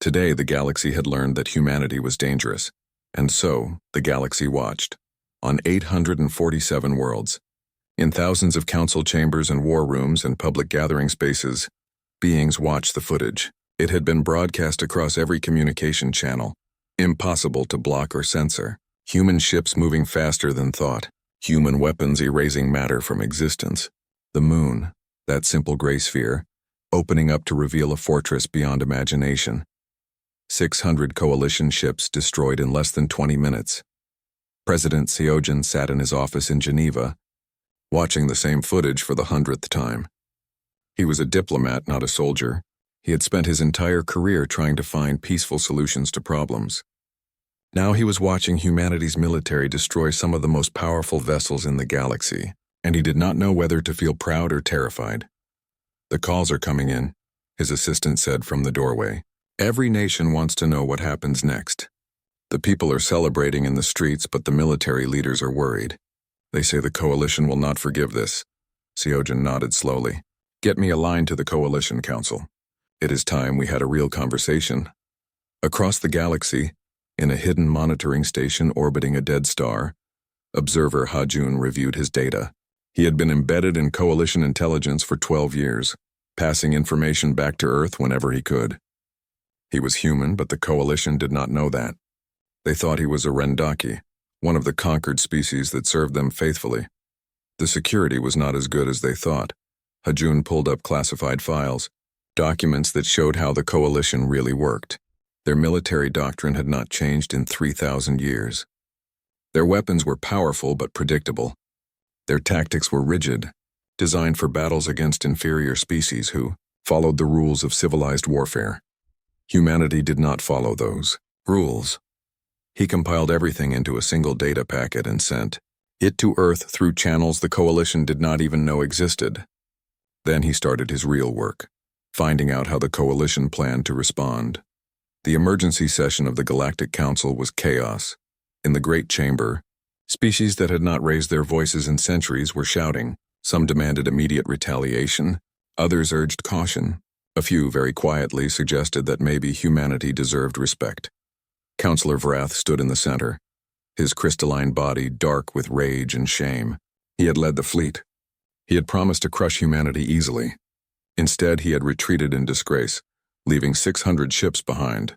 Today, the galaxy had learned that humanity was dangerous, and so the galaxy watched. On 847 worlds, in thousands of council chambers and war rooms and public gathering spaces, beings watched the footage. It had been broadcast across every communication channel, impossible to block or censor. Human ships moving faster than thought, human weapons erasing matter from existence. The moon, that simple gray sphere, opening up to reveal a fortress beyond imagination. 600 coalition ships destroyed in less than 20 minutes. President Seogen sat in his office in Geneva, watching the same footage for the 100th time. He was a diplomat, not a soldier. He had spent his entire career trying to find peaceful solutions to problems. Now he was watching humanity's military destroy some of the most powerful vessels in the galaxy, and he did not know whether to feel proud or terrified. "The calls are coming in," his assistant said from the doorway. "Every nation wants to know what happens next. The people are celebrating in the streets, but the military leaders are worried. They say the coalition will not forgive this." Seogen nodded slowly. "Get me a line to the Coalition Council. It is time we had a real conversation." Across the galaxy, in a hidden monitoring station orbiting a dead star, observer Hajun reviewed his data. He had been embedded in coalition intelligence for 12 years, passing information back to Earth whenever he could. He was human, but the coalition did not know that. They thought he was a Rendaki, one of the conquered species that served them faithfully. The security was not as good as they thought. Hajun pulled up classified files, documents that showed how the coalition really worked. Their military doctrine had not changed in 3,000 years. Their weapons were powerful but predictable. Their tactics were rigid, designed for battles against inferior species who followed the rules of civilized warfare. Humanity did not follow those rules. He compiled everything into a single data packet and sent it to Earth through channels the coalition did not even know existed. Then he started his real work, finding out how the coalition planned to respond. The emergency session of the Galactic Council was chaos. In the Great Chamber, species that had not raised their voices in centuries were shouting. Some demanded immediate retaliation, others urged caution. A few, very quietly, suggested that maybe humanity deserved respect. Councillor Vrath stood in the center, his crystalline body dark with rage and shame. He had led the fleet. He had promised to crush humanity easily. Instead, he had retreated in disgrace, leaving 600 ships behind.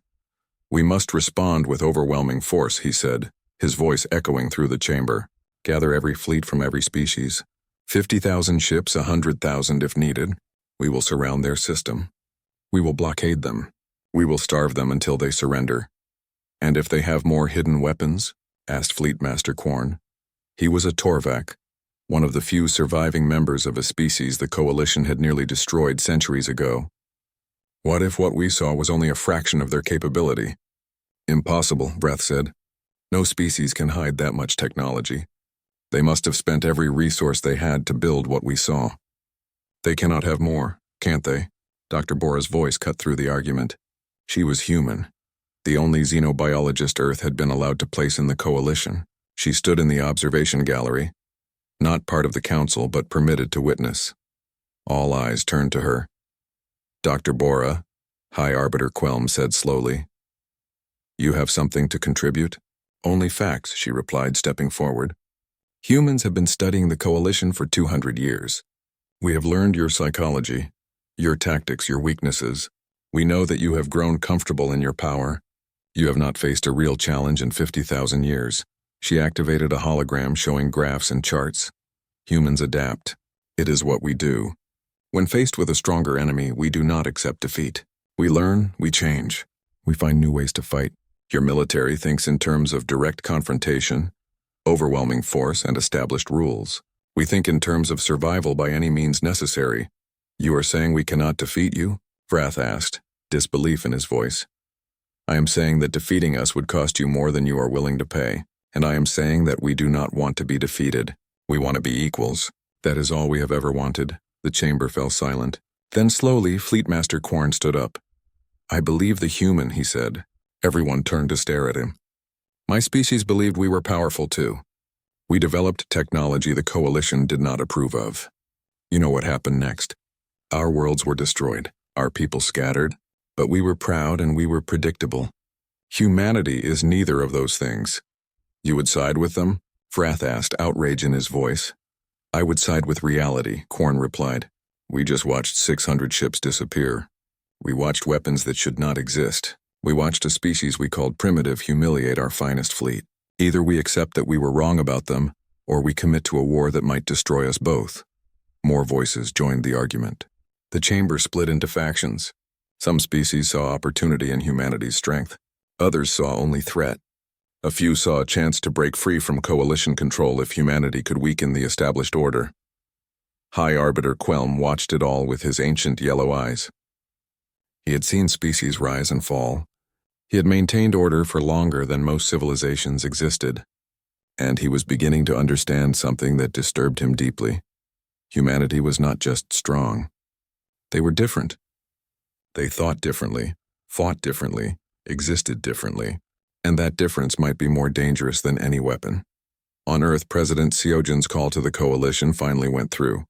"We must respond with overwhelming force," he said, his voice echoing through the chamber. "Gather every fleet from every species. 50,000 ships, 100,000 if needed. We will surround their system. We will blockade them. We will starve them until they surrender." "And if they have more hidden weapons?" asked Fleet Master Quarn. He was a Torvak, one of the few surviving members of a species the coalition had nearly destroyed centuries ago. "What if what we saw was only a fraction of their capability?" "Impossible," Vrath said. "No species can hide that much technology. They must have spent every resource they had to build what we saw. They cannot have more, can't they?" Dr. Bora's voice cut through the argument. She was human, the only xenobiologist Earth had been allowed to place in the coalition. She stood in the observation gallery, not part of the council but permitted to witness. All eyes turned to her. "Dr. Bora," High Arbiter Quelm said slowly, "you have something to contribute?" "Only facts," she replied, stepping forward. "Humans have been studying the coalition for 200 years. We have learned your psychology, your tactics, your weaknesses. We know that you have grown comfortable in your power. You have not faced a real challenge in 50,000 years." She activated a hologram showing graphs and charts. "Humans adapt. It is what we do. When faced with a stronger enemy, we do not accept defeat. We learn, we change. We find new ways to fight. Your military thinks in terms of direct confrontation, overwhelming force, and established rules. We think in terms of survival by any means necessary. You are saying we cannot defeat you?" Vrath asked, disbelief in his voice. "I am saying that defeating us would cost you more than you are willing to pay, and I am saying that we do not want to be defeated. We want to be equals. That is all we have ever wanted." The chamber fell silent. Then slowly, Fleet Master Quarn stood up. "I believe the human," he said. Everyone turned to stare at him. "My species believed we were powerful too. We developed technology the coalition did not approve of. You know what happened next. Our worlds were destroyed, our people scattered, But we were proud and we were predictable. Humanity is neither of those things. You would side with them? Vrath asked, outrage in his voice. I would side with reality, Korn replied. We just watched 600 ships disappear. We watched weapons that should not exist. We watched a species we called primitive humiliate our finest fleet. Either we accept that we were wrong about them, or we commit to a war that might destroy us both. More voices joined the argument. The chamber split into factions. Some species saw opportunity in humanity's strength. Others saw only threat. A few saw a chance to break free from coalition control if humanity could weaken the established order. High Arbiter Quelm watched it all with his ancient yellow eyes. He had seen species rise and fall. He had maintained order for longer than most civilizations existed. And he was beginning to understand something that disturbed him deeply. Humanity was not just strong. They were different. They thought differently, fought differently, existed differently, and that difference might be more dangerous than any weapon. On Earth, President Seojan's call to the coalition finally went through.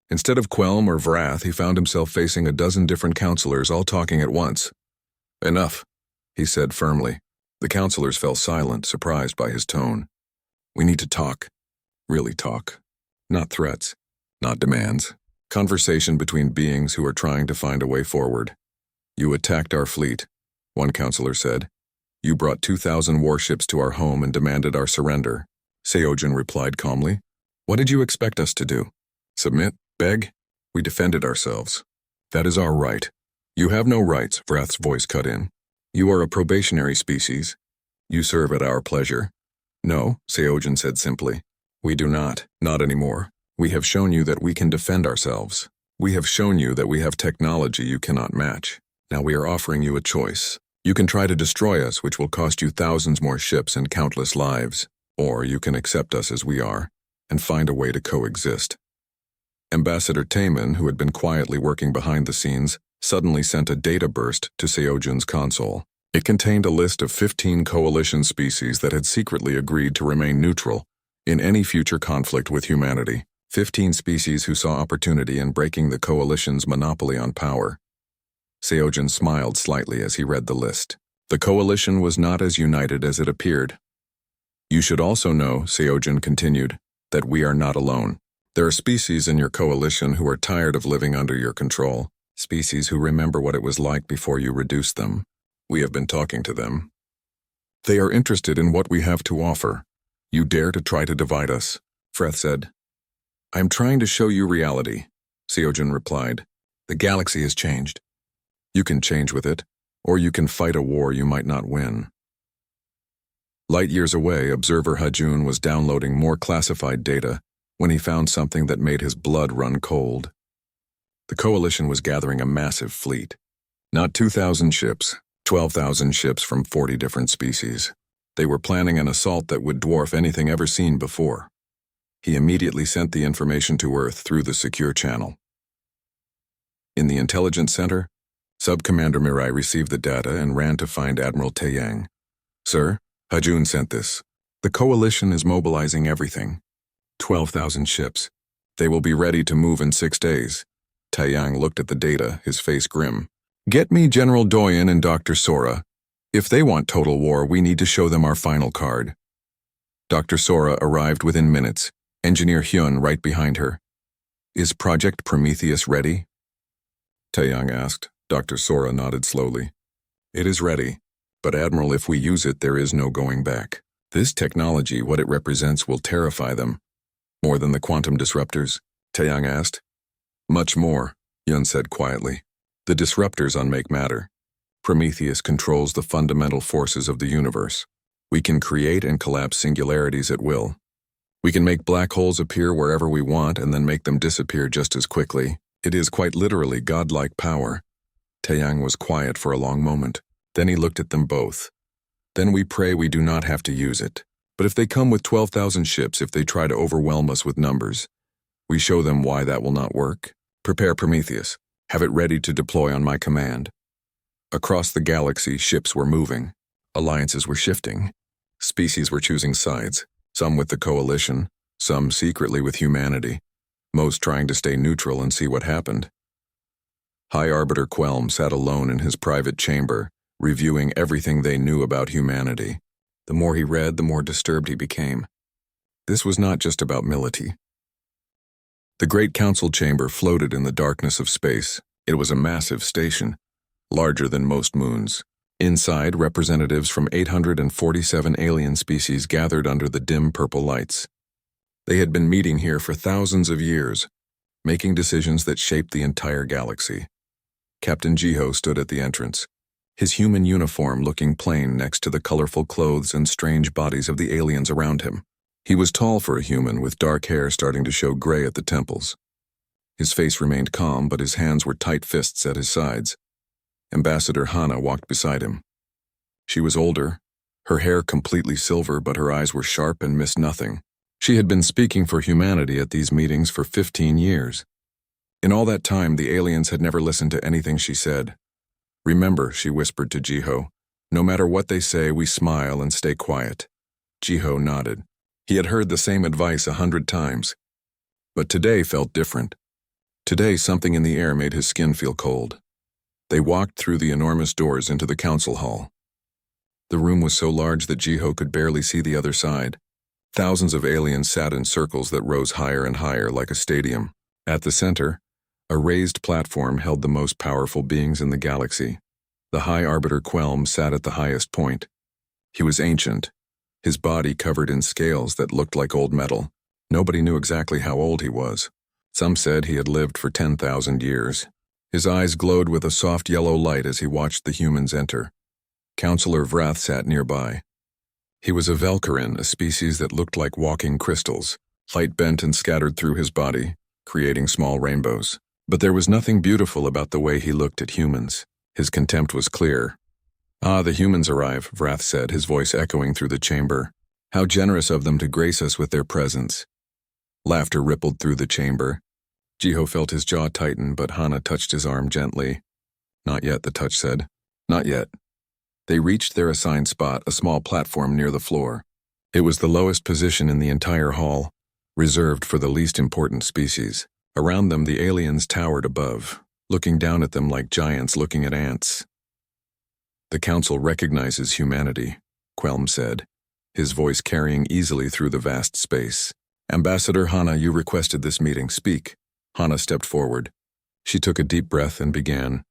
Instead of Quelm or Vrath, he found himself facing a dozen different counselors all talking at once. Enough, he said firmly. The counselors fell silent, surprised by his tone. We need to talk. Really talk. Not threats. Not demands. Conversation between beings who are trying to find a way forward. You attacked our fleet, one counselor said. You brought 2,000 warships to our home and demanded our surrender. Seojan replied calmly. What did you expect us to do? Submit? Beg? We defended ourselves. That is our right. You have no rights, Vrath's voice cut in. You are a probationary species. You serve at our pleasure. No, Seojan said simply. We do not anymore. We have shown you that we can defend ourselves. We have shown you that we have technology you cannot match. Now we are offering you a choice. You can try to destroy us, which will cost you thousands more ships and countless lives, or you can accept us as we are and find a way to coexist. Ambassador Taman, who had been quietly working behind the scenes, suddenly sent a data burst to Seojan's console. It contained a list of 15 coalition species that had secretly agreed to remain neutral in any future conflict with humanity. 15 species who saw opportunity in breaking the coalition's monopoly on power. Seojan smiled slightly as he read the list. The coalition was not as united as it appeared. You should also know, Seojan continued, that we are not alone. There are species in your coalition who are tired of living under your control, species who remember what it was like before you reduced them. We have been talking to them. They are interested in what we have to offer. You dare to try to divide us, Vrath said. I am trying to show you reality, Seojan replied. The galaxy has changed. You can change with it, or you can fight a war you might not win. Light years away, Observer Hajun was downloading more classified data when he found something that made his blood run cold. The coalition was gathering a massive fleet. Not 2,000 ships, 12,000 ships from 40 different species. They were planning an assault that would dwarf anything ever seen before. He immediately sent the information to Earth through the secure channel. In the intelligence center, Sub-Commander Mirai received the data and ran to find Admiral Taeyang. Sir, Hajun sent this. The coalition is mobilizing everything. 12,000 ships. They will be ready to move in 6 days. Taeyang looked at the data, his face grim. Get me General Doyen and Dr. Sora. If they want total war, we need to show them our final card. Dr. Sora arrived within minutes, Engineer Hyun right behind her. Is Project Prometheus ready? Taeyang asked. Dr. Sora nodded slowly. It is ready, but Admiral, if we use it, there is no going back. This technology, what it represents, will terrify them. More than the quantum disruptors? Taeyang asked. Much more, Hyun said quietly. The disruptors unmake matter. Prometheus controls the fundamental forces of the universe. We can create and collapse singularities at will. We can make black holes appear wherever we want and then make them disappear just as quickly. It is quite literally godlike power. Taeyang was quiet for a long moment. Then he looked at them both. Then we pray we do not have to use it. But if they come with 12,000 ships, if they try to overwhelm us with numbers, we show them why that will not work. Prepare Prometheus. Have it ready to deploy on my command. Across the galaxy, ships were moving. Alliances were shifting. Species were choosing sides, some with the coalition, some secretly with humanity, most trying to stay neutral and see what happened. High Arbiter Quelm sat alone in his private chamber, reviewing everything they knew about humanity. The more he read, the more disturbed he became. This was not just about Mility. The Great Council Chamber floated in the darkness of space. It was a massive station, larger than most moons. Inside, representatives from 847 alien species gathered under the dim purple lights. They had been meeting here for thousands of years, making decisions that shaped the entire galaxy. Captain Jiho stood at the entrance, his human uniform looking plain next to the colorful clothes and strange bodies of the aliens around him. He was tall for a human, with dark hair starting to show gray at the temples. His face remained calm, but his hands were tight fists at his sides. Ambassador Hana walked beside him. She was older, her hair completely silver, but her eyes were sharp and missed nothing. She had been speaking for humanity at these meetings for 15 years. In all that time, the aliens had never listened to anything she said. "Remember," she whispered to Jiho, "no matter what they say, we smile and stay quiet." Jiho nodded. He had heard the same advice 100 times. But today felt different. Today, something in the air made his skin feel cold. They walked through the enormous doors into the council hall. The room was so large that Jiho could barely see the other side. Thousands of aliens sat in circles that rose higher and higher like a stadium. At the center, a raised platform held the most powerful beings in the galaxy. The High Arbiter Quelm sat at the highest point. He was ancient, his body covered in scales that looked like old metal. Nobody knew exactly how old he was. Some said he had lived for 10,000 years. His eyes glowed with a soft yellow light as he watched the humans enter. Counselor Vrath sat nearby. He was a Velkarin, a species that looked like walking crystals. Light bent and scattered through his body, creating small rainbows. But there was nothing beautiful about the way he looked at humans. His contempt was clear. "Ah, the humans arrive," Vrath said, his voice echoing through the chamber. "How generous of them to grace us with their presence." Laughter rippled through the chamber. Jiho felt his jaw tighten, but Hana touched his arm gently. "Not yet," the touch said. "Not yet." They reached their assigned spot, a small platform near the floor. It was the lowest position in the entire hall, reserved for the least important species. Around them, the aliens towered above, looking down at them like giants looking at ants. "The Council recognizes humanity," Quelm said, his voice carrying easily through the vast space. "Ambassador Hana, you requested this meeting. Speak." Hana stepped forward. She took a deep breath and began.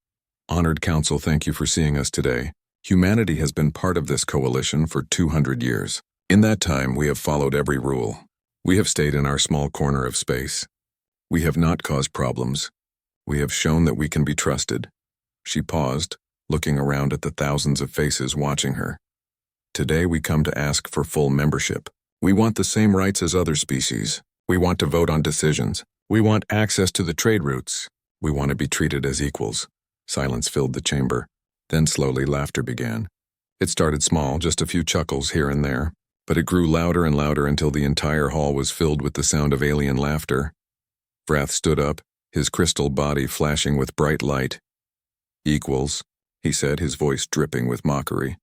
"Honored Council, thank you for seeing us today. Humanity has been part of this coalition for 200 years. In that time, we have followed every rule. We have stayed in our small corner of space. We have not caused problems. We have shown that we can be trusted." She paused, looking around at the thousands of faces watching her. "Today we come to ask for full membership. We want the same rights as other species. We want to vote on decisions. We want access to the trade routes. We want to be treated as equals." Silence filled the chamber. Then slowly laughter began. It started small, just a few chuckles here and there, but it grew louder and louder until the entire hall was filled with the sound of alien laughter. Vrath stood up, his crystal body flashing with bright light. "Equals," he said, his voice dripping with mockery.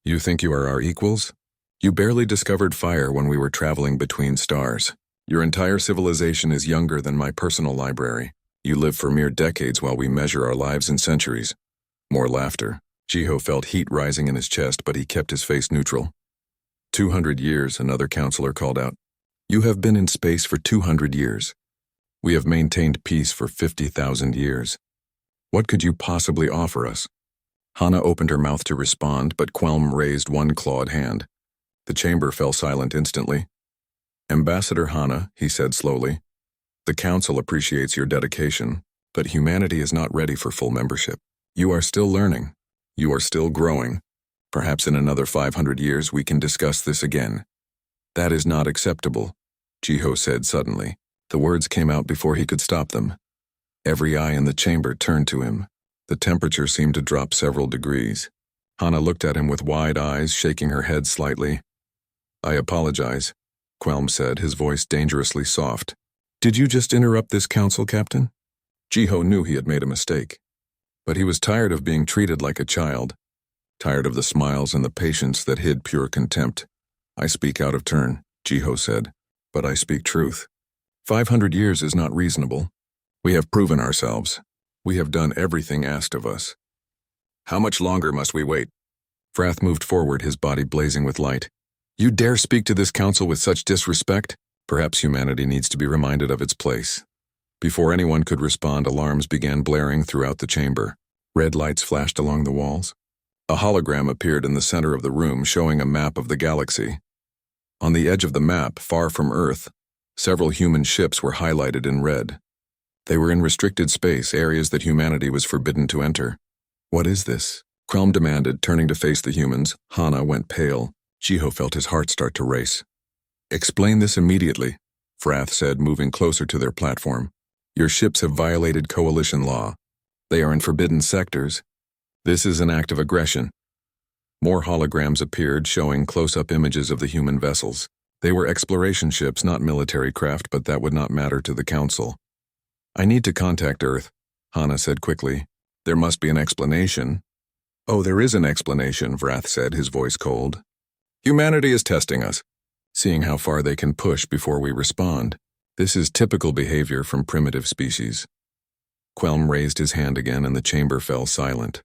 "You think you are our equals? You barely discovered fire when we were traveling between stars. Your entire civilization is younger than my personal library. You live for mere decades while we measure our lives in centuries." More laughter. Jiho felt heat rising in his chest, but he kept his face neutral. 200 years, another counselor called out. "You have been in space for 200 years. We have maintained peace for 50,000 years. What could you possibly offer us?" Hana opened her mouth to respond, but Quelm raised one clawed hand. The chamber fell silent instantly. "Ambassador Hana," he said slowly, "the Council appreciates your dedication, but humanity is not ready for full membership. You are still learning. You are still growing. Perhaps in another 500 years we can discuss this again." "That is not acceptable," Jiho said suddenly. The words came out before he could stop them. Every eye in the chamber turned to him. The temperature seemed to drop several degrees. Hana looked at him with wide eyes, shaking her head slightly. "I apologize," Quelm said, his voice dangerously soft. "Did you just interrupt this council, Captain?" Jiho knew he had made a mistake. But he was tired of being treated like a child, tired of the smiles and the patience that hid pure contempt. "I speak out of turn," Jiho said, "but I speak truth. 500 years is not reasonable. We have proven ourselves. We have done everything asked of us. How much longer must we wait? Frath moved forward, his body blazing with light. You dare speak to this council with such disrespect? Perhaps humanity needs to be reminded of its place. Before anyone could respond, alarms began blaring throughout the chamber. Red lights flashed along the walls. A hologram appeared in the center of the room, showing a map of the galaxy. On the edge of the map, far from Earth, several human ships were highlighted in red. They were in restricted space, areas that humanity was forbidden to enter. What is this? Krelm demanded, turning to face the humans. Hana went pale. Jiho felt his heart start to race. Explain this immediately, Frath said, moving closer to their platform. Your ships have violated coalition law. They are in forbidden sectors. This is an act of aggression. More holograms appeared, showing close-up images of the human vessels. They were exploration ships, not military craft, but that would not matter to the Council. I need to contact Earth, Hana said quickly. There must be an explanation. Oh, there is an explanation, Vrath said, his voice cold. Humanity is testing us, seeing how far they can push before we respond. This is typical behavior from primitive species. Quelm raised his hand again and the chamber fell silent.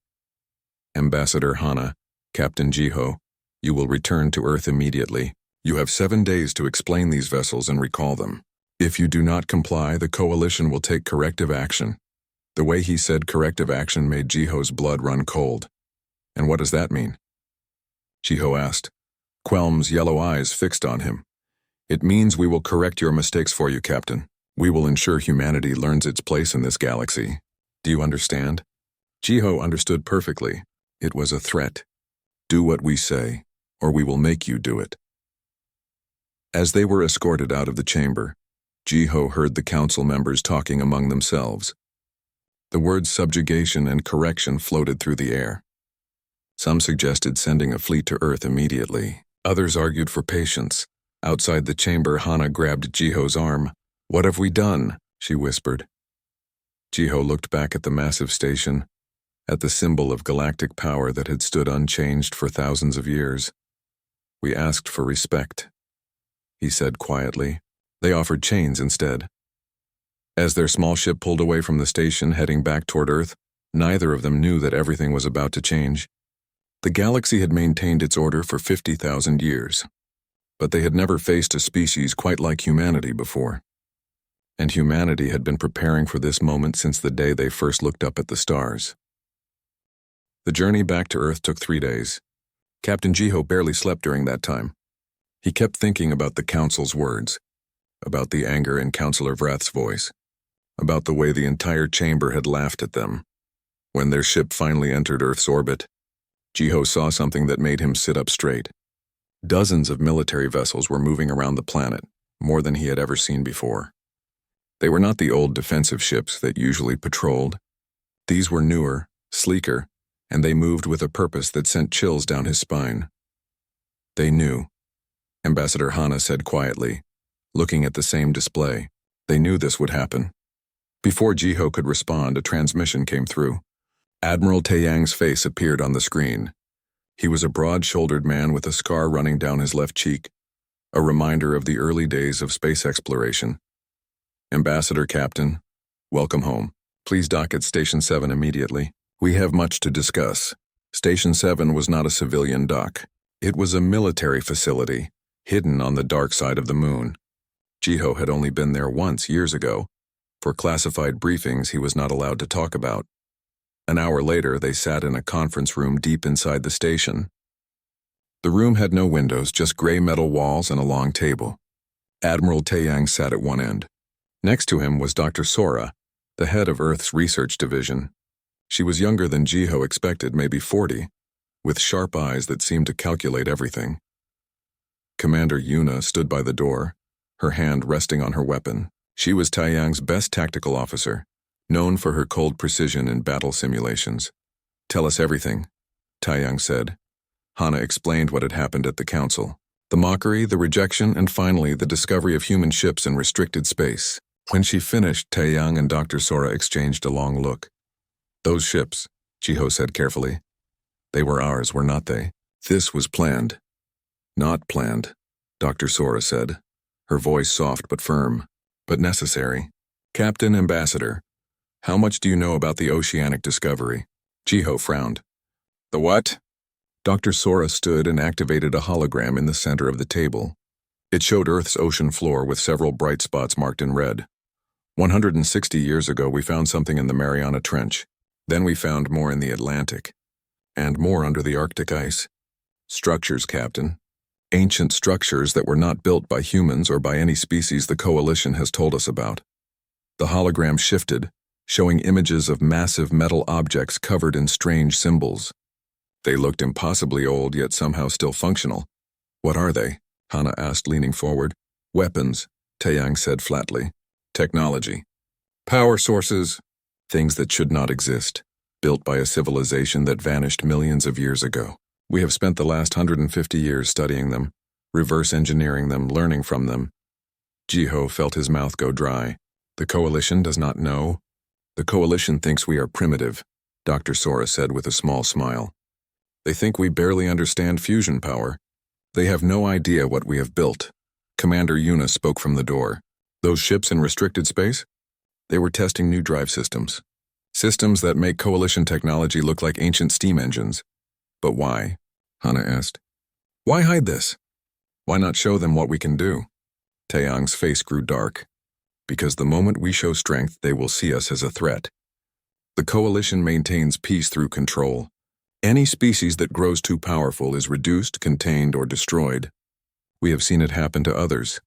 Ambassador Hana, Captain Jiho, you will return to Earth immediately. You have 7 days to explain these vessels and recall them. If you do not comply, the Coalition will take corrective action. The way he said corrective action made Jiho's blood run cold. And what does that mean? Jiho asked, Quelm's yellow eyes fixed on him. It means we will correct your mistakes for you, Captain. We will ensure humanity learns its place in this galaxy. Do you understand? Jiho understood perfectly. It was a threat. Do what we say, or we will make you do it. As they were escorted out of the chamber, Jiho heard the council members talking among themselves. The words subjugation and correction floated through the air. Some suggested sending a fleet to Earth immediately. Others argued for patience. Outside the chamber, Hana grabbed Jiho's arm. What have we done? She whispered. Jiho looked back at the massive station, at the symbol of galactic power that had stood unchanged for thousands of years. We asked for respect, he said quietly. They offered chains instead. As their small ship pulled away from the station, heading back toward Earth, neither of them knew that everything was about to change. The galaxy had maintained its order for 50,000 years, but they had never faced a species quite like humanity before. And humanity had been preparing for this moment since the day they first looked up at the stars. The journey back to Earth took 3 days. Captain Jiho barely slept during that time. He kept thinking about the Council's words, about the anger in Councillor Vrath's voice, about the way the entire chamber had laughed at them. When their ship finally entered Earth's orbit, Jiho saw something that made him sit up straight. Dozens of military vessels were moving around the planet, more than he had ever seen before. They were not the old defensive ships that usually patrolled. These were newer, sleeker, and they moved with a purpose that sent chills down his spine. They knew, Ambassador Hana said quietly, looking at the same display. They knew this would happen. Before Jiho could respond, a transmission came through. Admiral Taeyang's face appeared on the screen. He was a broad-shouldered man with a scar running down his left cheek, a reminder of the early days of space exploration. Ambassador Captain, welcome home. Please dock at Station 7 immediately. We have much to discuss. Station 7 was not a civilian dock. It was a military facility, hidden on the dark side of the moon. Jiho had only been there once years ago. For classified briefings he was not allowed to talk about. An hour later, they sat in a conference room deep inside the station. The room had no windows, just gray metal walls and a long table. Admiral Taeyang sat at one end. Next to him was Dr. Sora, the head of Earth's research division. She was younger than Jiho expected, maybe 40, with sharp eyes that seemed to calculate everything. Commander Yuna stood by the door, her hand resting on her weapon. She was Taeyang's best tactical officer, known for her cold precision in battle simulations. Tell us everything, Taeyang said. Hana explained what had happened at the council. The mockery, the rejection, and finally the discovery of human ships in restricted space. When she finished, Taeyang and Dr. Sora exchanged a long look. Those ships, Jiho said carefully. They were ours, were not they? This was planned. Not planned, Dr. Sora said, her voice soft but firm, but necessary. Captain Ambassador, How much do you know about the oceanic discovery? Jiho frowned. The what? Dr. Sora stood and activated a hologram in the center of the table. It showed Earth's ocean floor with several bright spots marked in red. 160 years ago, we found something in the Mariana Trench. Then we found more in the Atlantic. And more under the Arctic ice. Structures, Captain. Ancient structures that were not built by humans or by any species the Coalition has told us about. The hologram shifted, showing images of massive metal objects covered in strange symbols. They looked impossibly old, yet somehow still functional. What are they? Hana asked, leaning forward. Weapons, Taeyang said flatly. Technology. Power sources. Things that should not exist. Built by a civilization that vanished millions of years ago. We have spent the last 150 years studying them, reverse engineering them, learning from them. Jiho felt his mouth go dry. The Coalition does not know. The Coalition thinks we are primitive, Dr. Sora said with a small smile. They think we barely understand fusion power. They have no idea what we have built. Commander Yuna spoke from the door. Those ships in restricted space? They were testing new drive systems. Systems that make Coalition technology look like ancient steam engines. But why? Hana asked. Why hide this? Why not show them what we can do? Taeyang's face grew dark. Because the moment we show strength, they will see us as a threat. The Coalition maintains peace through control. Any species that grows too powerful is reduced, contained, or destroyed. We have seen it happen to others.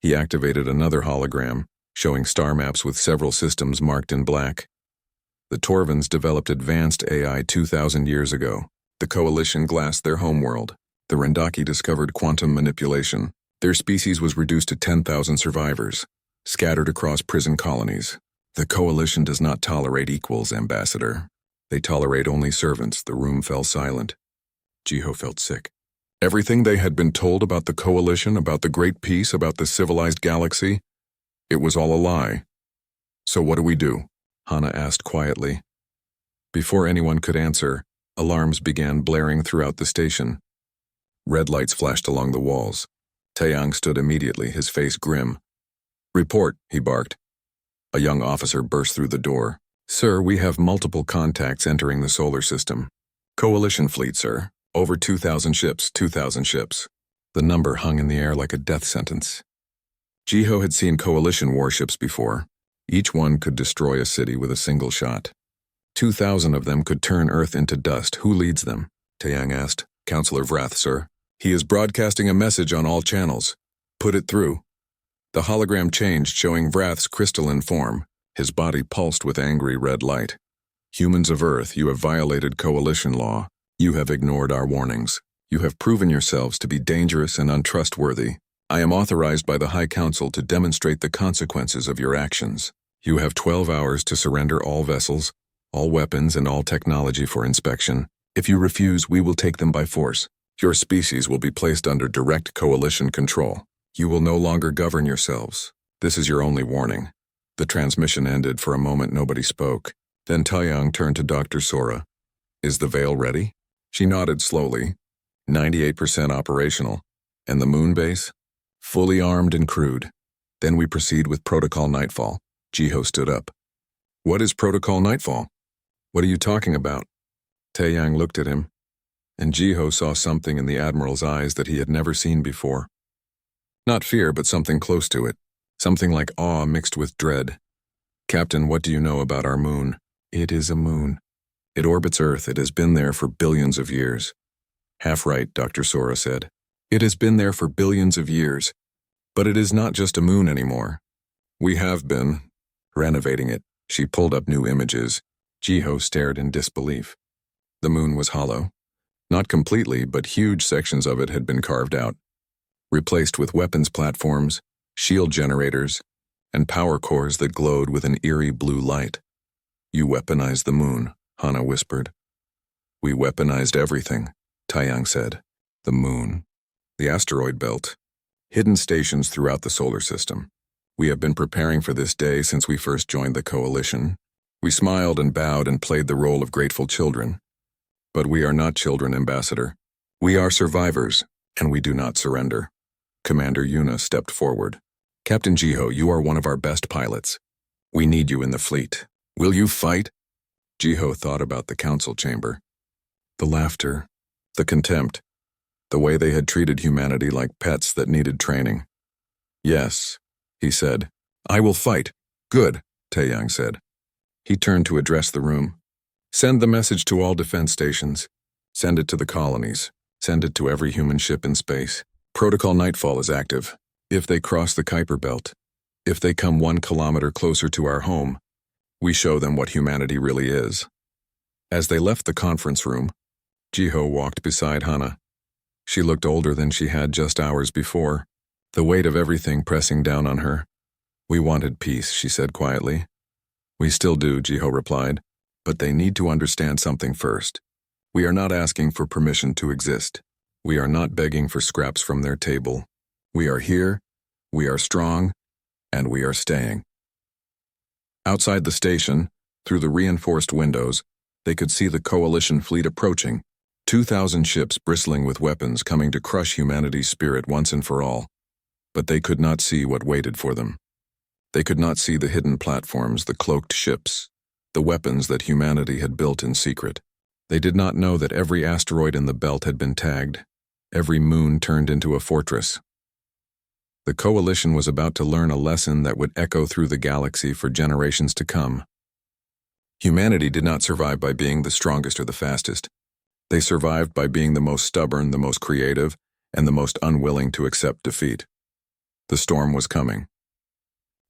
He activated another hologram, showing star maps with several systems marked in black. The Torvans developed advanced AI 2,000 years ago. The Coalition glassed their homeworld. The Rendaki discovered quantum manipulation. Their species was reduced to 10,000 survivors, scattered across prison colonies. The Coalition does not tolerate equals, Ambassador. They tolerate only servants. The room fell silent. Jiho felt sick. Everything they had been told about the Coalition, about the Great Peace, about the civilized galaxy, it was all a lie. So what do we do? Hana asked quietly. Before anyone could answer, alarms began blaring throughout the station. Red lights flashed along the walls. Taeyang stood immediately, his face grim. Report, he barked. A young officer burst through the door. Sir, we have multiple contacts entering the solar system. Coalition fleet, sir. Over 2,000 ships, 2,000 ships. The number hung in the air like a death sentence. Jiho had seen Coalition warships before. Each one could destroy a city with a single shot. 2,000 of them could turn Earth into dust. Who leads them? Taeyang asked. Counselor Vrath, sir. He is broadcasting a message on all channels. Put it through. The hologram changed, showing Vrath's crystalline form. His body pulsed with angry red light. Humans of Earth, you have violated Coalition law. You have ignored our warnings. You have proven yourselves to be dangerous and untrustworthy. I am authorized by the High Council to demonstrate the consequences of your actions. You have 12 hours to surrender all vessels, all weapons, and all technology for inspection. If you refuse, we will take them by force. Your species will be placed under direct Coalition control. You will no longer govern yourselves. This is your only warning. The transmission ended. For a moment, nobody spoke. Then Taeyang turned to Dr. Sora. Is the veil ready? She nodded slowly. 98% operational. And the moon base? Fully armed and crewed. Then we proceed with Protocol Nightfall. Jiho stood up. What is Protocol Nightfall? What are you talking about? Taeyang looked at him, and Jiho saw something in the Admiral's eyes that he had never seen before. Not fear, but something close to it. Something like awe mixed with dread. Captain, what do you know about our moon? It is a moon. It orbits Earth. It has been there for billions of years. Half right, Dr. Sora said. It has been there for billions of years. But it is not just a moon anymore. We have been renovating it. She pulled up new images. Jiho stared in disbelief. The moon was hollow. Not completely, but huge sections of it had been carved out. Replaced with weapons platforms, shield generators, and power cores that glowed with an eerie blue light. You weaponized the moon, Hana whispered. We weaponized everything, Taeyang said. The moon, the asteroid belt, hidden stations throughout the solar system. We have been preparing for this day since we first joined the Coalition. We smiled and bowed and played the role of grateful children. But we are not children, Ambassador. We are survivors, and we do not surrender. Commander Yuna stepped forward. Captain Jiho, you are one of our best pilots. We need you in the fleet. Will you fight? Jiho thought about the council chamber. The laughter, the contempt, the way they had treated humanity like pets that needed training. Yes, he said. I will fight. Good, Taeyang said. He turned to address the room. Send the message to all defense stations. Send it to the colonies. Send it to every human ship in space. Protocol Nightfall is active. If they cross the Kuiper Belt, if they come 1 kilometer closer to our home, we show them what humanity really is. As they left the conference room, Jiho walked beside Hana. She looked older than she had just hours before, the weight of everything pressing down on her. We wanted peace, she said quietly. We still do, Jiho replied, but they need to understand something first. We are not asking for permission to exist. We are not begging for scraps from their table. We are here, we are strong, and we are staying. Outside the station, through the reinforced windows, they could see the coalition fleet approaching, 2,000 ships bristling with weapons coming to crush humanity's spirit once and for all. But they could not see what waited for them. They could not see the hidden platforms, the cloaked ships, the weapons that humanity had built in secret. They did not know that every asteroid in the belt had been tagged, every moon turned into a fortress. The coalition was about to learn a lesson that would echo through the galaxy for generations to come. Humanity did not survive by being the strongest or the fastest. They survived by being the most stubborn, the most creative, and the most unwilling to accept defeat. The storm was coming.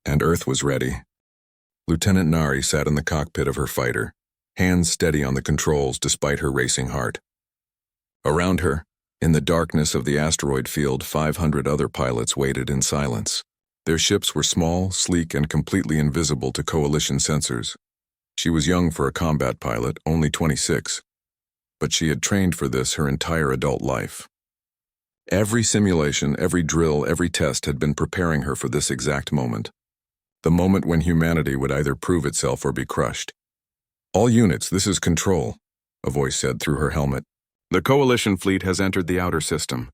And Earth was ready. Lieutenant Nari sat in the cockpit of her fighter, hands steady on the controls despite her racing heart. Around her, in the darkness of the asteroid field, 500 other pilots waited in silence. Their ships were small, sleek, and completely invisible to coalition sensors. She was young for a combat pilot, only 26, but she had trained for this her entire adult life. Every simulation, every drill, every test had been preparing her for this exact moment. The moment when humanity would either prove itself or be crushed. All units, this is Control, a voice said through her helmet. The coalition fleet has entered the outer system.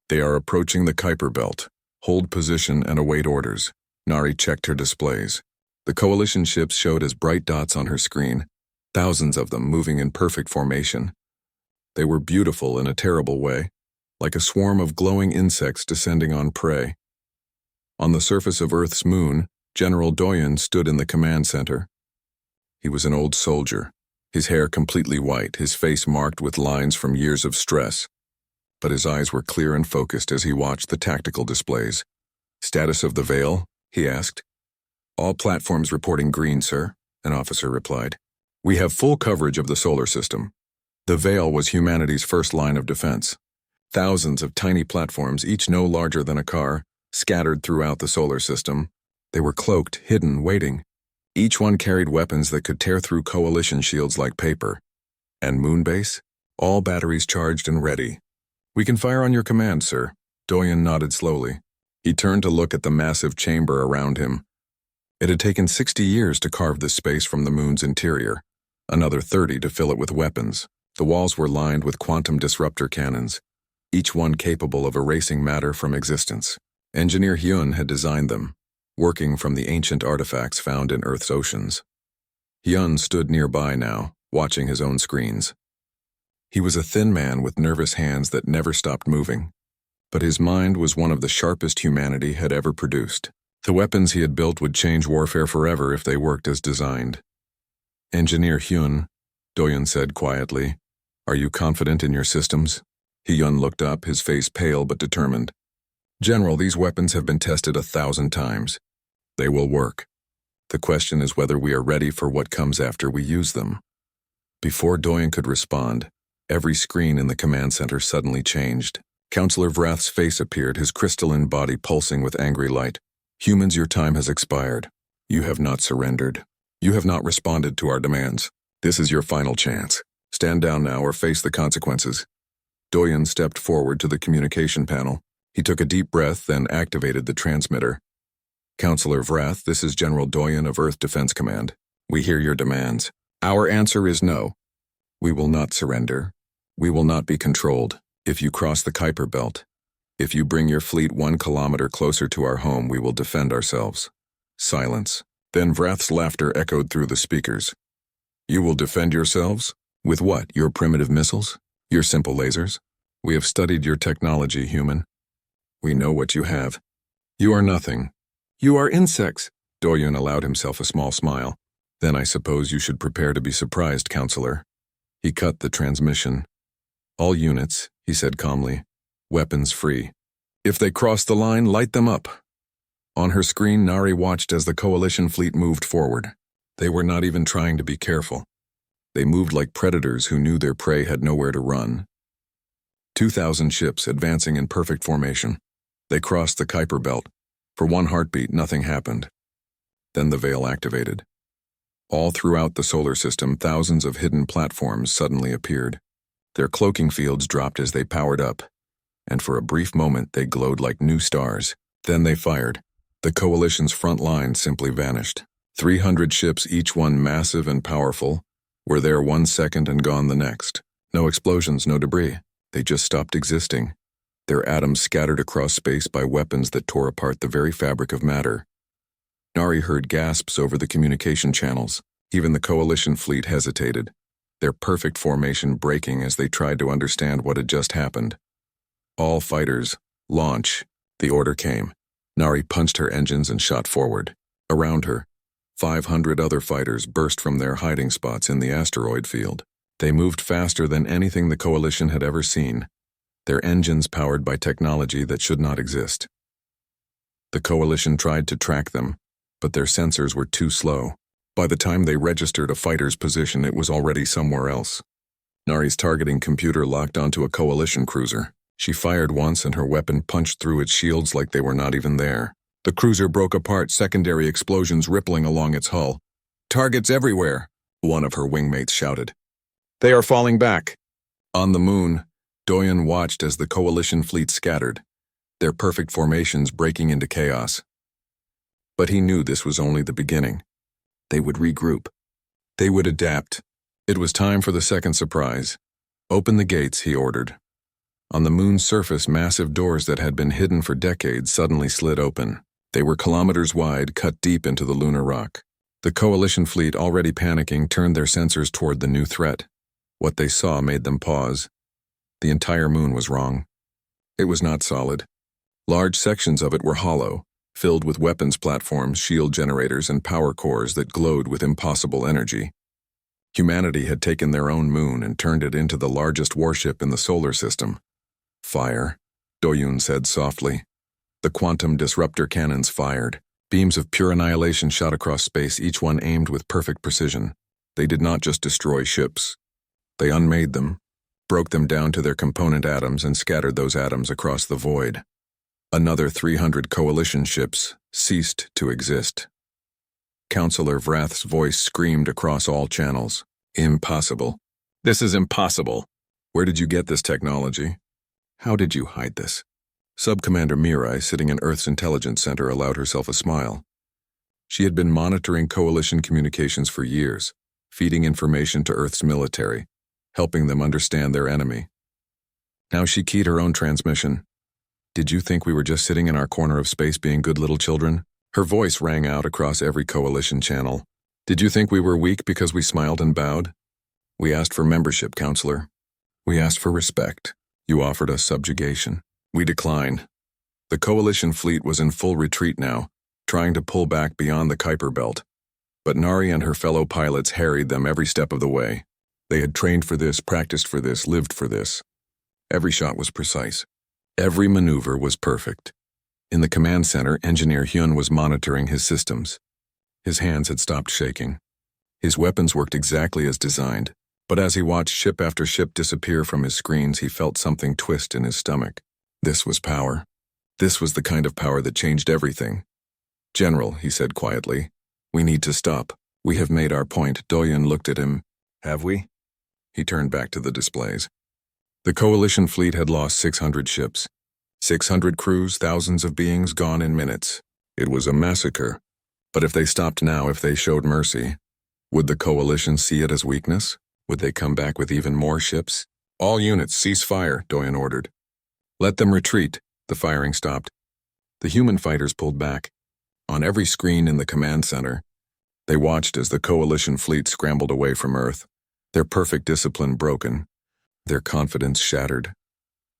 They are approaching the Kuiper Belt. Hold position and await orders. Nari checked her displays. The coalition ships showed as bright dots on her screen, thousands of them moving in perfect formation. They were beautiful in a terrible way, like a swarm of glowing insects descending on prey. On the surface of Earth's moon, General Doyen stood in the command center. He was an old soldier, his hair completely white, his face marked with lines from years of stress. But his eyes were clear and focused as he watched the tactical displays. Status of the Veil? He asked. All platforms reporting green, sir, an officer replied. We have full coverage of the solar system. The Veil was humanity's first line of defense. Thousands of tiny platforms, each no larger than a car, scattered throughout the solar system. They were cloaked, hidden, waiting. Each one carried weapons that could tear through coalition shields like paper. And Moonbase? All batteries charged and ready. We can fire on your command, sir. Doyen nodded slowly. He turned to look at the massive chamber around him. It had taken 60 years to carve this space from the moon's interior, another 30 to fill it with weapons. The walls were lined with quantum disruptor cannons, each one capable of erasing matter from existence. Engineer Hyun had designed them, working from the ancient artifacts found in Earth's oceans. Hyun stood nearby now, watching his own screens. He was a thin man with nervous hands that never stopped moving, but his mind was one of the sharpest humanity had ever produced. The weapons he had built would change warfare forever if they worked as designed. Engineer Hyun, Doyen said quietly, are you confident in your systems? Hyun looked up, his face pale but determined. General, these weapons have been tested 1,000 times. They will work. The question is whether we are ready for what comes after we use them. Before Doyen could respond, every screen in the command center suddenly changed. Counselor Vrath's face appeared, his crystalline body pulsing with angry light. Humans, your time has expired. You have not surrendered. You have not responded to our demands. This is your final chance. Stand down now or face the consequences. Doyen stepped forward to the communication panel. He took a deep breath, then activated the transmitter. Counselor Vrath, this is General Doyen of Earth Defense Command. We hear your demands. Our answer is no. We will not surrender. We will not be controlled. If you cross the Kuiper Belt, if you bring your fleet 1 kilometer closer to our home, we will defend ourselves. Silence. Then Vrath's laughter echoed through the speakers. You will defend yourselves? With what? Your primitive missiles? Your simple lasers? We have studied your technology, human. We know what you have. You are nothing. You are insects. Doyun allowed himself a small smile. Then I suppose you should prepare to be surprised, Counselor. He cut the transmission. All units, he said calmly. Weapons free. If they cross the line, light them up. On her screen, Nari watched as the Coalition fleet moved forward. They were not even trying to be careful. They moved like predators who knew their prey had nowhere to run. 2,000 ships advancing in perfect formation. They crossed the Kuiper Belt. For one heartbeat, nothing happened. Then the veil activated. All throughout the solar system, thousands of hidden platforms suddenly appeared. Their cloaking fields dropped as they powered up, and for a brief moment they glowed like new stars. Then they fired. The Coalition's front line simply vanished. 300 ships, each one massive and powerful, were there 1 second and gone the next. No explosions, no debris. They just stopped existing. Their atoms scattered across space by weapons that tore apart the very fabric of matter. Nari heard gasps over the communication channels. Even the Coalition fleet hesitated, their perfect formation breaking as they tried to understand what had just happened. All fighters, launch. The order came. Nari punched her engines and shot forward. Around her, 500 other fighters burst from their hiding spots in the asteroid field. They moved faster than anything the Coalition had ever seen, their engines powered by technology that should not exist. The Coalition tried to track them, but their sensors were too slow. By the time they registered a fighter's position, it was already somewhere else. Nari's targeting computer locked onto a Coalition cruiser. She fired once and her weapon punched through its shields like they were not even there. The cruiser broke apart, secondary explosions rippling along its hull. Targets everywhere, one of her wingmates shouted. They are falling back. On the moon, Doyun watched as the Coalition fleet scattered, their perfect formations breaking into chaos. But he knew this was only the beginning. They would regroup. They would adapt. It was time for the second surprise. Open the gates, he ordered. On the moon's surface, massive doors that had been hidden for decades suddenly slid open. They were kilometers wide, cut deep into the lunar rock. The Coalition fleet, already panicking, turned their sensors toward the new threat. What they saw made them pause. The entire moon was wrong. It was not solid. Large sections of it were hollow, filled with weapons platforms, shield generators, and power cores that glowed with impossible energy. Humanity had taken their own moon and turned it into the largest warship in the solar system. Fire, Doyun said softly. The quantum disruptor cannons fired. Beams of pure annihilation shot across space, each one aimed with perfect precision. They did not just destroy ships. They unmade them, broke them down to their component atoms, and scattered those atoms across the void. Another 300 Coalition ships ceased to exist. Counselor Vrath's voice screamed across all channels. Impossible. This is impossible. Where did you get this technology? How did you hide this? Sub-Commander Mirai, sitting in Earth's Intelligence Center, allowed herself a smile. She had been monitoring Coalition communications for years, feeding information to Earth's military, helping them understand their enemy. Now she keyed her own transmission. Did you think we were just sitting in our corner of space being good little children? Her voice rang out across every Coalition channel. Did you think we were weak because we smiled and bowed? We asked for membership, Counselor. We asked for respect. You offered us subjugation. We declined. The Coalition fleet was in full retreat now, trying to pull back beyond the Kuiper Belt. But Nari and her fellow pilots harried them every step of the way. They had trained for this, practiced for this, lived for this. Every shot was precise. Every maneuver was perfect. In the command center, Engineer Hyun was monitoring his systems. His hands had stopped shaking. His weapons worked exactly as designed, but as he watched ship after ship disappear from his screens, he felt something twist in his stomach. This was power. This was the kind of power that changed everything. General, he said quietly, we need to stop. We have made our point. Doyun looked at him. Have we? He turned back to the displays. The Coalition fleet had lost 600 ships. 600 crews, thousands of beings gone in minutes. It was a massacre. But if they stopped now, if they showed mercy, would the Coalition see it as weakness? Would they come back with even more ships? All units, cease fire, Doyun ordered. Let them retreat. The firing stopped. The human fighters pulled back. On every screen in the command center, They watched as the Coalition fleet scrambled away from Earth, their perfect discipline broken, their confidence shattered.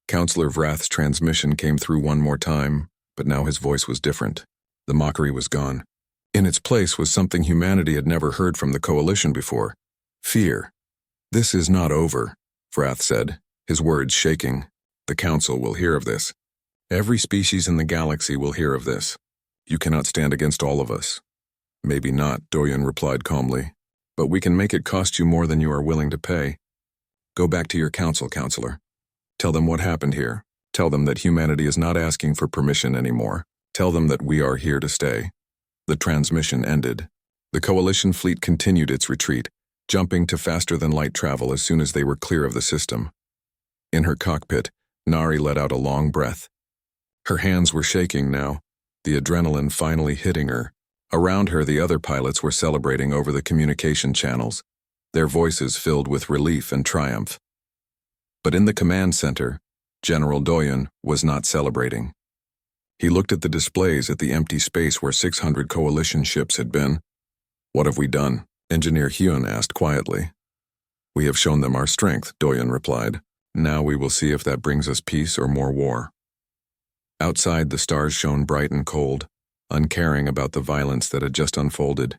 Counselor Vrath's transmission came through one more time, but now his voice was different. The mockery was gone. In its place was something humanity had never heard from the Coalition before: fear. "This is not over," Vrath said, his words shaking. "The Council will hear of this. Every species in the galaxy will hear of this. You cannot stand against all of us." "Maybe not," Doyen replied calmly, "but we can make it cost you more than you are willing to pay. Go back to your council, Counselor. Tell them what happened here. Tell them that humanity is not asking for permission anymore. Tell them that we are here to stay." The transmission ended. The Coalition fleet continued its retreat, jumping to faster-than-light travel as soon as they were clear of the system. In her cockpit, Nari let out a long breath. Her hands were shaking now, the adrenaline finally hitting her. Around her, the other pilots were celebrating over the communication channels, their voices filled with relief and triumph. But in the command center, General Doyen was not celebrating. He looked at the displays at the empty space where 600 Coalition ships had been. "What have we done?" Engineer Hyun asked quietly. "We have shown them our strength," Doyen replied. "Now we will see if that brings us peace or more war." Outside, the stars shone bright and cold, uncaring about the violence that had just unfolded.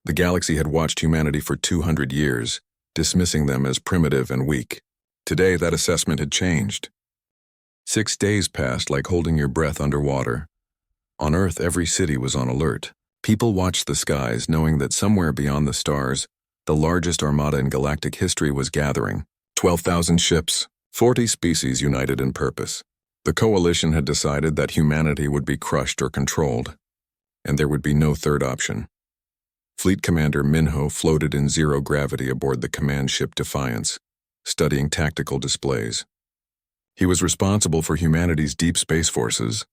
The galaxy had watched humanity for 200 years, dismissing them as primitive and weak. Today, that assessment had changed. 6 days passed like holding your breath underwater. On Earth, every city was on alert. People watched the skies, knowing that somewhere beyond the stars, the largest armada in galactic history was gathering. 12,000 ships, 40 species united in purpose. The Coalition had decided that humanity would be crushed or controlled, and there would be no third option. Fleet Commander Minho floated in zero gravity aboard the command ship Defiance, studying tactical displays. He was responsible for humanity's deep space forces,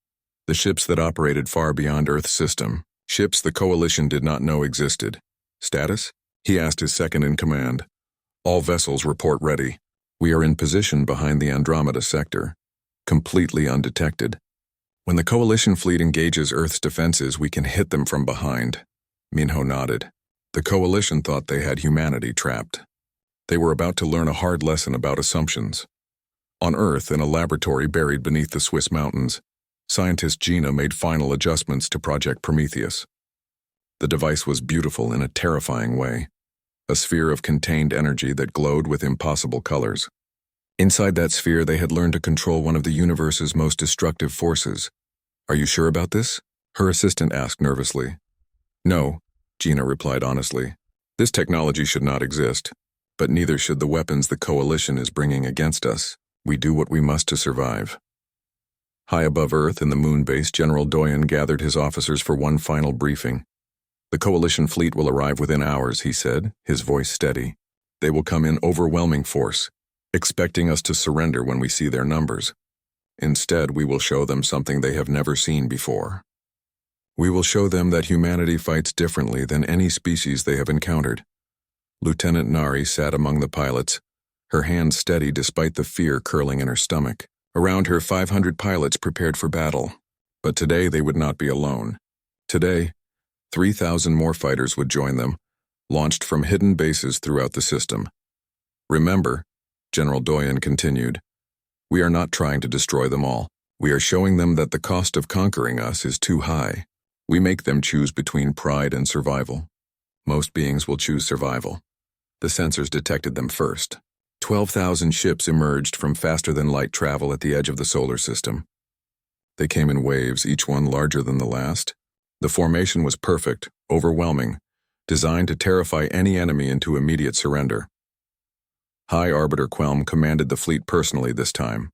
the ships that operated far beyond Earth's system, ships the Coalition did not know existed. "Status?" he asked his second-in-command. "All vessels report ready. We are in position behind the Andromeda sector, completely undetected. When the Coalition fleet engages Earth's defenses, we can hit them from behind." Minho nodded. The Coalition thought they had humanity trapped. They were about to learn a hard lesson about assumptions. On Earth, in a laboratory buried beneath the Swiss mountains, scientist Gina made final adjustments to Project Prometheus. The device was beautiful in a terrifying way, a sphere of contained energy that glowed with impossible colors. Inside that sphere, they had learned to control one of the universe's most destructive forces. "Are you sure about this?" her assistant asked nervously. "No," Gina replied honestly. "This technology should not exist, but neither should the weapons the Coalition is bringing against us. We do what we must to survive." High above Earth in the moon base, General Doyen gathered his officers for one final briefing. "The Coalition fleet will arrive within hours," he said, his voice steady. "They will come in overwhelming force, expecting us to surrender when we see their numbers. Instead, we will show them something they have never seen before. We will show them that humanity fights differently than any species they have encountered." Lieutenant Nari sat among the pilots, her hands steady despite the fear curling in her stomach. Around her, 500 pilots prepared for battle. But today they would not be alone. Today, 3,000 more fighters would join them, launched from hidden bases throughout the system. "Remember," General Doyen continued, "we are not trying to destroy them all. We are showing them that the cost of conquering us is too high. We make them choose between pride and survival. Most beings will choose survival." The sensors detected them first. 12,000 ships emerged from faster-than-light travel at the edge of the solar system. They came in waves, each one larger than the last. The formation was perfect, overwhelming, designed to terrify any enemy into immediate surrender. High Arbiter Quelm commanded the fleet personally this time.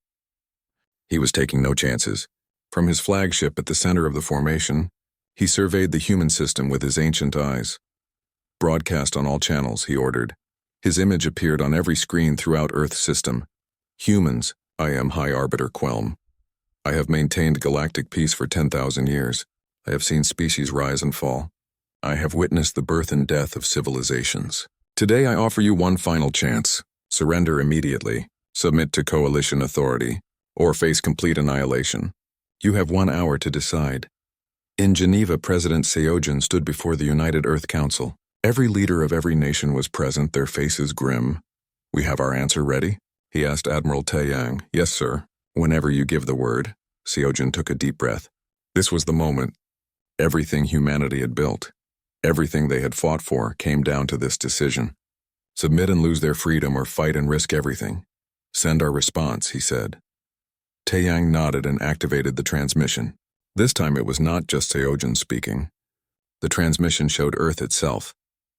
He was taking no chances. From his flagship at the center of the formation, he surveyed the human system with his ancient eyes. "Broadcast on all channels," he ordered. His image appeared on every screen throughout Earth's system. "Humans, I am High Arbiter Quelm. I have maintained galactic peace for 10,000 years. I have seen species rise and fall. I have witnessed the birth and death of civilizations. Today I offer you one final chance. Surrender immediately, submit to Coalition authority, or face complete annihilation. You have 1 hour to decide." In Geneva, President Seojin stood before the United Earth Council. Every leader of every nation was present, their faces grim. "We have our answer ready?" he asked Admiral Taeyang. "Yes, sir. Whenever you give the word." Seojin took a deep breath. This was the moment. Everything humanity had built, everything they had fought for, came down to this decision. Submit and lose their freedom, or fight and risk everything. "Send our response," he said. Taeyang nodded and activated the transmission. This time it was not just Seojin speaking. The transmission showed Earth itself,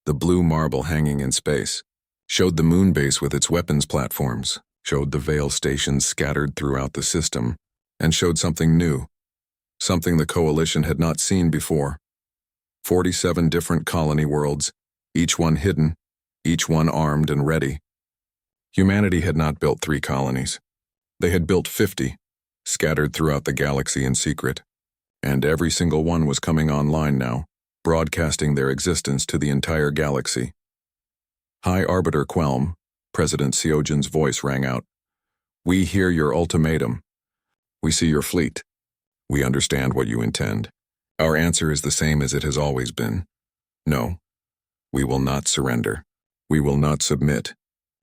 the blue marble hanging in space, showed the moon base with its weapons platforms, showed the Veil stations scattered throughout the system, and showed something new, something the Coalition had not seen before. 47 different colony worlds, each one hidden, each one armed and ready. Humanity had not built 3 colonies. They had built 50, scattered throughout the galaxy in secret, and every single one was coming online now, broadcasting their existence to the entire galaxy. "High Arbiter Quelm," President Seojin's voice rang out. "We hear your ultimatum. We see your fleet. We understand what you intend. Our answer is the same as it has always been. No, we will not surrender. We will not submit.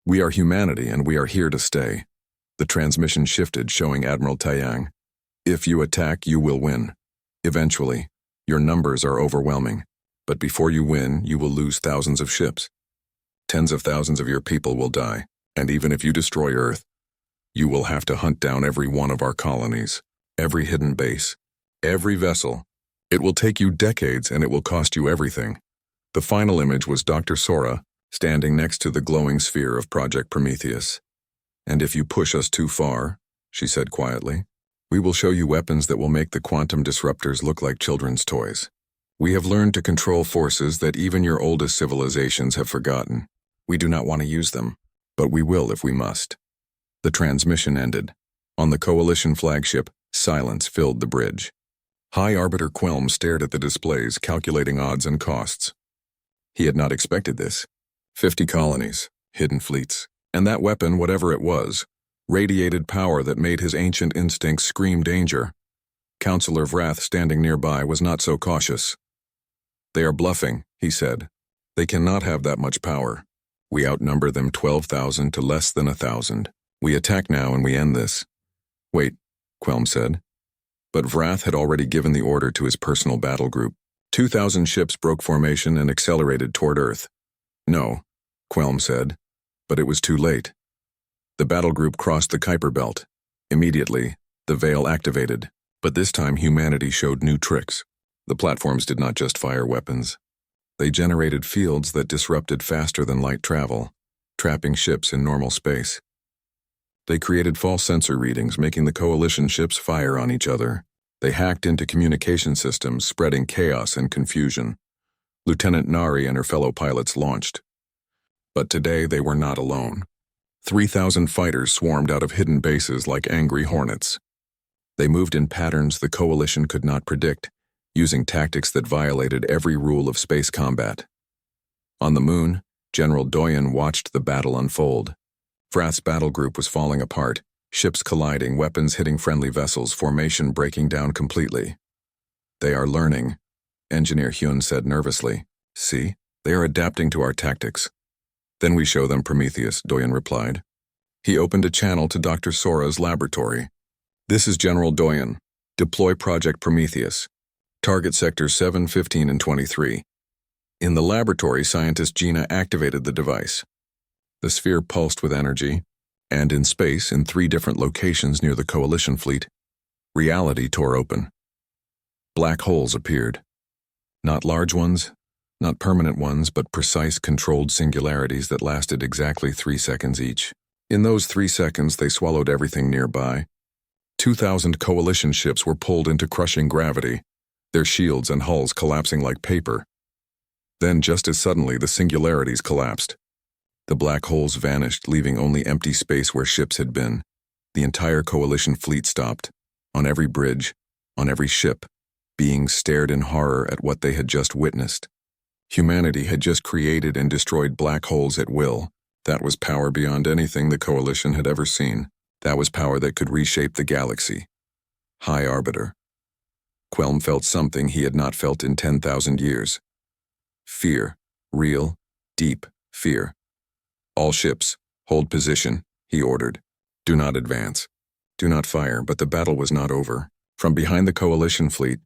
We are humanity, and we are here to stay." The transmission shifted, showing Admiral Taeyang. "If you attack, you will win. Eventually. Your numbers are overwhelming. But before you win, you will lose thousands of ships. Tens of thousands of your people will die. And even if you destroy Earth, you will have to hunt down every one of our colonies, every hidden base, every vessel. It will take you decades, and it will cost you everything." The final image was Dr. Sora, standing next to the glowing sphere of Project Prometheus. "And if you push us too far," she said quietly, "we will show you weapons that will make the quantum disruptors look like children's toys. We have learned to control forces that even your oldest civilizations have forgotten. We do not want to use them, but we will if we must." The transmission ended. On the Coalition flagship, silence filled the bridge. High Arbiter Quelm stared at the displays, calculating odds and costs. He had not expected this. 50 colonies, hidden fleets, and that weapon, whatever it was, radiated power that made his ancient instincts scream danger. Counselor Vrath, standing nearby, was not so cautious. "They are bluffing," he said. "They cannot have that much power. We outnumber them 12,000 to less than 1,000. We attack now and we end this." "Wait," Quelm said. But Vrath had already given the order to his personal battle group. 2,000 ships broke formation and accelerated toward Earth. "No," Quelm said, but it was too late. The battle group crossed the Kuiper Belt. Immediately, the Veil activated, but this time humanity showed new tricks. The platforms did not just fire weapons. They generated fields that disrupted faster than light travel, trapping ships in normal space. They created false sensor readings, making the Coalition ships fire on each other. They hacked into communication systems, spreading chaos and confusion. Lieutenant Nari and her fellow pilots launched. But today they were not alone. 3,000 fighters swarmed out of hidden bases like angry hornets. They moved in patterns the Coalition could not predict, using tactics that violated every rule of space combat. On the moon, General Doyen watched the battle unfold. Vrath's battle group was falling apart, ships colliding, weapons hitting friendly vessels, formation breaking down completely. "They are learning," Engineer Hyun said nervously. "See, they are adapting to our tactics." "Then we show them Prometheus," Doyen replied. He opened a channel to Dr. Sora's laboratory. "This is General Doyen. Deploy Project Prometheus. Target sectors 7, 15, and 23. In the laboratory, scientist Gina activated the device. The sphere pulsed with energy, and in space, in 3 different locations near the Coalition fleet, reality tore open. Black holes appeared. Not large ones, not permanent ones, but precise, controlled singularities that lasted exactly 3 seconds each. In those 3 seconds, they swallowed everything nearby. 2,000 Coalition ships were pulled into crushing gravity, their shields and hulls collapsing like paper. Then, just as suddenly, the singularities collapsed. The black holes vanished, leaving only empty space where ships had been. The entire Coalition fleet stopped. On every bridge, on every ship, beings stared in horror at what they had just witnessed. Humanity had just created and destroyed black holes at will. That was power beyond anything the Coalition had ever seen. That was power that could reshape the galaxy. High Arbiter. Quelm felt something he had not felt in 10,000 years. Fear. Real, deep fear. All ships, hold position, he ordered. Do not advance. Do not fire, but the battle was not over. From behind the coalition fleet,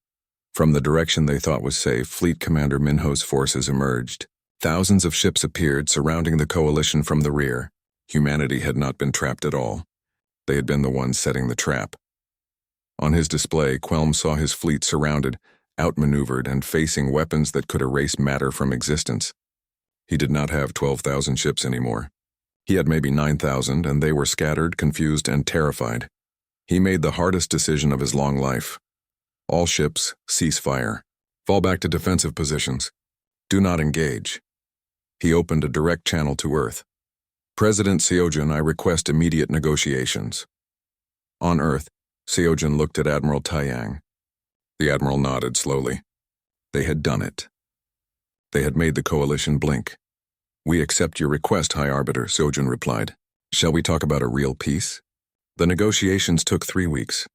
from the direction they thought was safe, Fleet Commander Minho's forces emerged. Thousands of ships appeared, surrounding the coalition from the rear. Humanity had not been trapped at all. They had been the ones setting the trap. On his display, Quelm saw his fleet surrounded, outmaneuvered, and facing weapons that could erase matter from existence. He did not have 12,000 ships anymore. He had maybe 9,000, and they were scattered, confused, and terrified. He made the hardest decision of his long life. All ships, cease fire. Fall back to defensive positions. Do not engage. He opened a direct channel to Earth. President Seojin, I request immediate negotiations. On Earth, Seojin looked at Admiral Taiyang. The Admiral nodded slowly. They had done it. They had made the coalition blink. We accept your request, High Arbiter, Seojin replied. Shall we talk about a real peace? The negotiations took 3 weeks.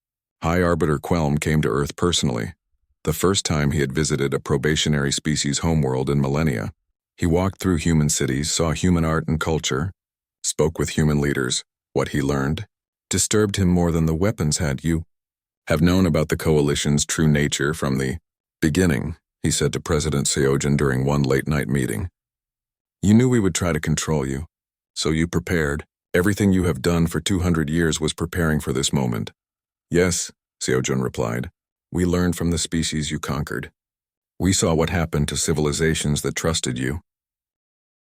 High Arbiter Quelm came to Earth personally, the first time he had visited a probationary species homeworld in millennia. He walked through human cities, saw human art and culture, spoke with human leaders. What he learned disturbed him more than the weapons had. You have known about the coalition's true nature from the beginning, he said to President Seojin during one late-night meeting. You knew we would try to control you, so you prepared. Everything you have done for 200 years was preparing for this moment. Yes, Seojin replied. We learned from the species you conquered. We saw what happened to civilizations that trusted you.